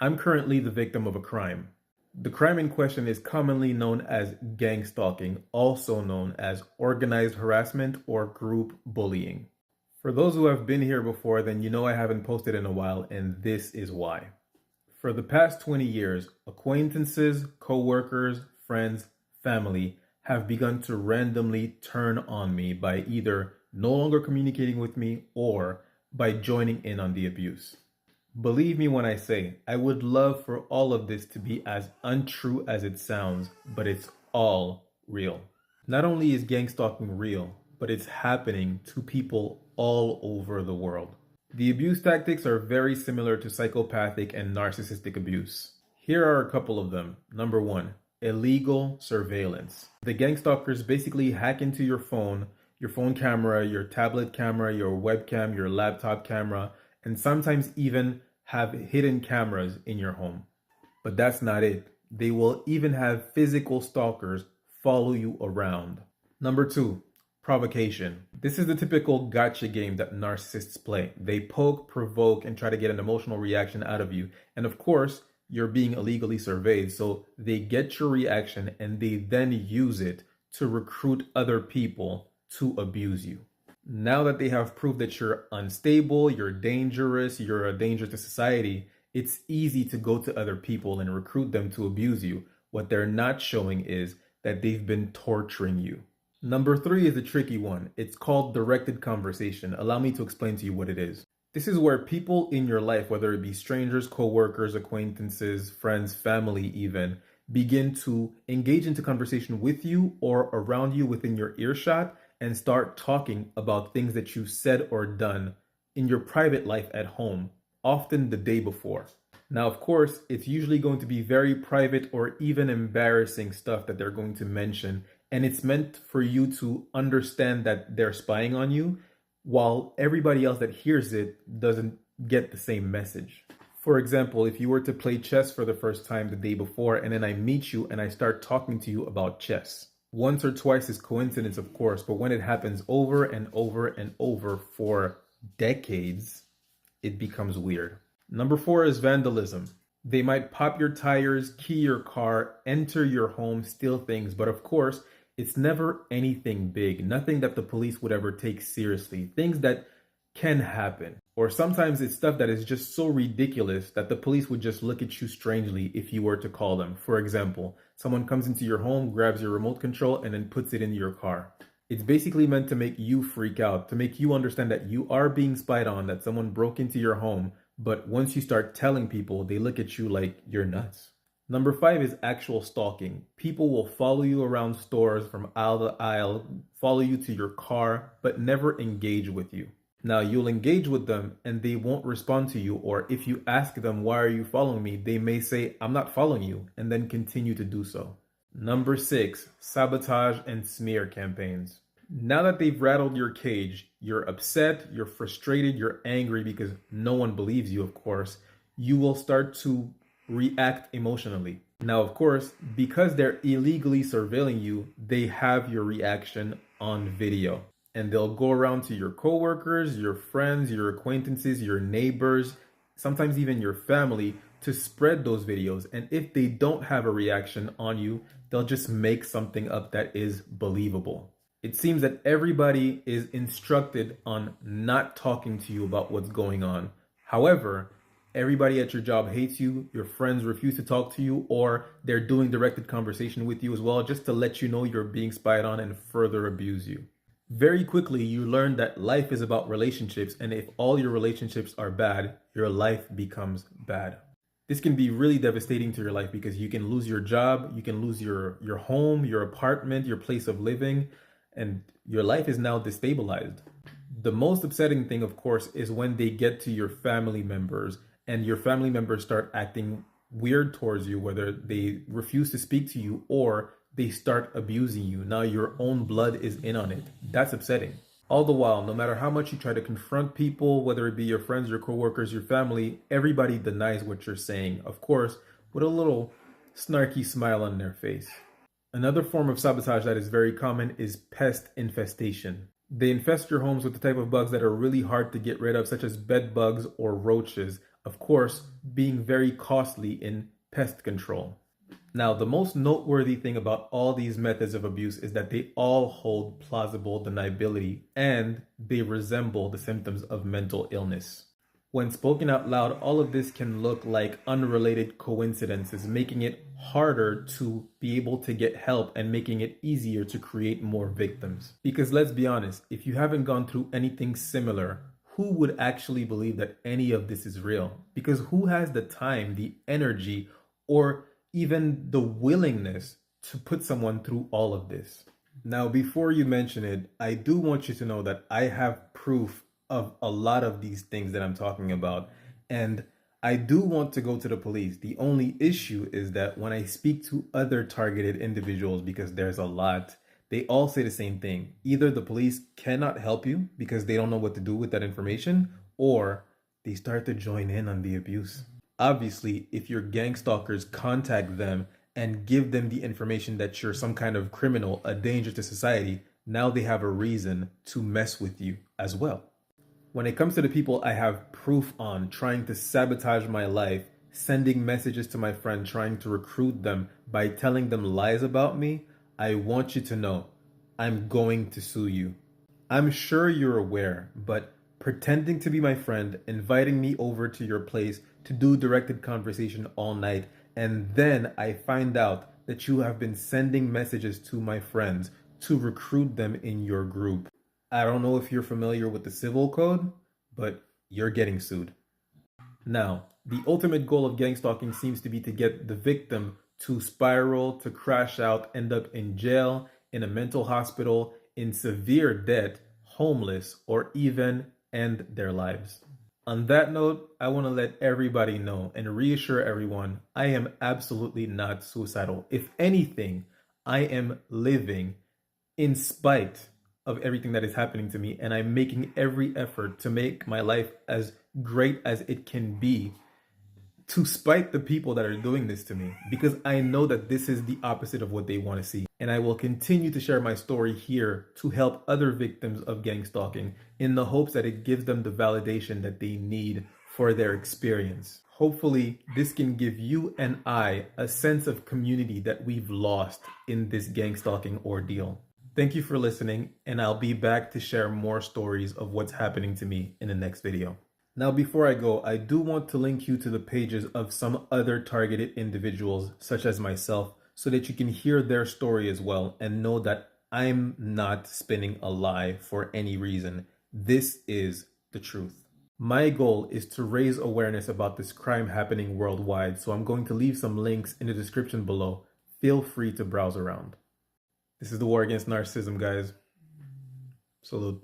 I'm currently the victim of a crime. The crime in question is commonly known as gang stalking, also known as organized harassment or group bullying. For those who have been here before, then you know I haven't posted in a while, and this is why. For the past 20 years, acquaintances, co-workers, friends, family have begun to randomly turn on me by either no longer communicating with me or by joining in on the abuse. Believe me when I say, I would love for all of this to be as untrue as it sounds, but it's all real. Not only is gang stalking real, but it's happening to people all over the world. The abuse tactics are very similar to psychopathic and narcissistic abuse. Here are a couple of them. Number one, illegal surveillance. The gang stalkers basically hack into your phone camera, your tablet camera, your webcam, your laptop camera, and sometimes even have hidden cameras in your home. But that's not it. They will even have physical stalkers follow you around. Number two, provocation. This is the typical gotcha game that narcissists play. They poke, provoke, and try to get an emotional reaction out of you. And of course, you're being illegally surveyed, so they get your reaction and they then use it to recruit other people to abuse you. Now that they have proved that you're unstable, you're dangerous, you're a danger to society, it's easy to go to other people and recruit them to abuse you. What they're not showing is that they've been torturing you. Number three is a tricky one. It's called directed conversation. Allow me to explain to you what it is. This is where people in your life, whether it be strangers, co-workers, acquaintances, friends, family even, begin to engage into conversation with you or around you within your earshot and start talking about things that you said or done in your private life at home, often the day before. Now, of course, it's usually going to be very private or even embarrassing stuff that they're going to mention, and it's meant for you to understand that they're spying on you, while everybody else that hears it doesn't get the same message. For example, if you were to play chess for the first time the day before, and then I meet you and I start talking to you about chess. Once or twice is coincidence, of course, but when it happens over and over and over for decades, it becomes weird. Number four is vandalism. They might pop your tires, key your car, enter your home, steal things, but of course, it's never anything big, nothing that the police would ever take seriously, things that can happen. Or sometimes it's stuff that is just so ridiculous that the police would just look at you strangely if you were to call them. For example, someone comes into your home, grabs your remote control, and then puts it in your car. It's basically meant to make you freak out, to make you understand that you are being spied on, that someone broke into your home, but once you start telling people, they look at you like you're nuts. Number five is actual stalking. People will follow you around stores from aisle to aisle, follow you to your car, but never engage with you. Now, you'll engage with them and they won't respond to you, or if you ask them, why are you following me? They may say, I'm not following you, and then continue to do so. Number six, sabotage and smear campaigns. Now that they've rattled your cage, you're upset, you're frustrated, you're angry because no one believes you, of course, you will start to react emotionally. Now, of course, because they're illegally surveilling you, they have your reaction on video. And they'll go around to your coworkers, your friends, your acquaintances, your neighbors, sometimes even your family to spread those videos. And if they don't have a reaction on you, they'll just make something up that is believable. It seems that everybody is instructed on not talking to you about what's going on. However, everybody at your job hates you, your friends refuse to talk to you, or they're doing directed conversation with you as well, just to let you know you're being spied on and further abuse you. Very quickly, you learn that life is about relationships, and if all your relationships are bad, your life becomes bad. This can be really devastating to your life because you can lose your job, you can lose your home, your apartment, your place of living, and your life is now destabilized. The most upsetting thing, of course, is when they get to your family members and your family members start acting weird towards you, whether they refuse to speak to you or they start abusing you. Now your own blood is in on it. That's upsetting. All the while, no matter how much you try to confront people, whether it be your friends, your coworkers, your family, everybody denies what you're saying. Of course, with a little snarky smile on their face. Another form of sabotage that is very common is pest infestation. They infest your homes with the type of bugs that are really hard to get rid of, such as bed bugs or roaches. of course, being very costly in pest control. Now, the most noteworthy thing about all these methods of abuse is that they all hold plausible deniability and they resemble the symptoms of mental illness. When spoken out loud, all of this can look like unrelated coincidences, making it harder to be able to get help and making it easier to create more victims. Because let's be honest, if you haven't gone through anything similar, who would actually believe that any of this is real? Because who has the time, the energy, or even the willingness to put someone through all of this? Now, before you mention it, I do want you to know that I have proof of a lot of these things that I'm talking about. And I do want to go to the police. The only issue is that when I speak to other targeted individuals, because there's a lot, they all say the same thing. Either the police cannot help you because they don't know what to do with that information, or they start to join in on the abuse. Obviously, if your gang stalkers contact them and give them the information that you're some kind of criminal, a danger to society, now they have a reason to mess with you as well. When it comes to the people I have proof on trying to sabotage my life, sending messages to my friend, trying to recruit them by telling them lies about me, I want you to know I'm going to sue you. I'm sure you're aware, but pretending to be my friend, inviting me over to your place to do directed conversation all night, and then I find out that you have been sending messages to my friends to recruit them in your group. I don't know if you're familiar with the civil code, but you're getting sued. Now, the ultimate goal of gang stalking seems to be to get the victim to spiral, to crash out, end up in jail, in a mental hospital, in severe debt, homeless, or even end their lives. On that note, I want to let everybody know and reassure everyone, I am absolutely not suicidal. If anything, I am living in spite of everything that is happening to me, and I'm making every effort to make my life as great as it can be, to spite the people that are doing this to me, because I know that this is the opposite of what they want to see. And I will continue to share my story here to help other victims of gang stalking in the hopes that it gives them the validation that they need for their experience. Hopefully, this can give you and I a sense of community that we've lost in this gang stalking ordeal. Thank you for listening, and I'll be back to share more stories of what's happening to me in the next video. Now, before I go, I do want to link you to the pages of some other targeted individuals, such as myself, so that you can hear their story as well and know that I'm not spinning a lie for any reason. This is the truth. My goal is to raise awareness about this crime happening worldwide, so I'm going to leave some links in the description below. Feel free to browse around. This is the war against narcissism, guys. Salute.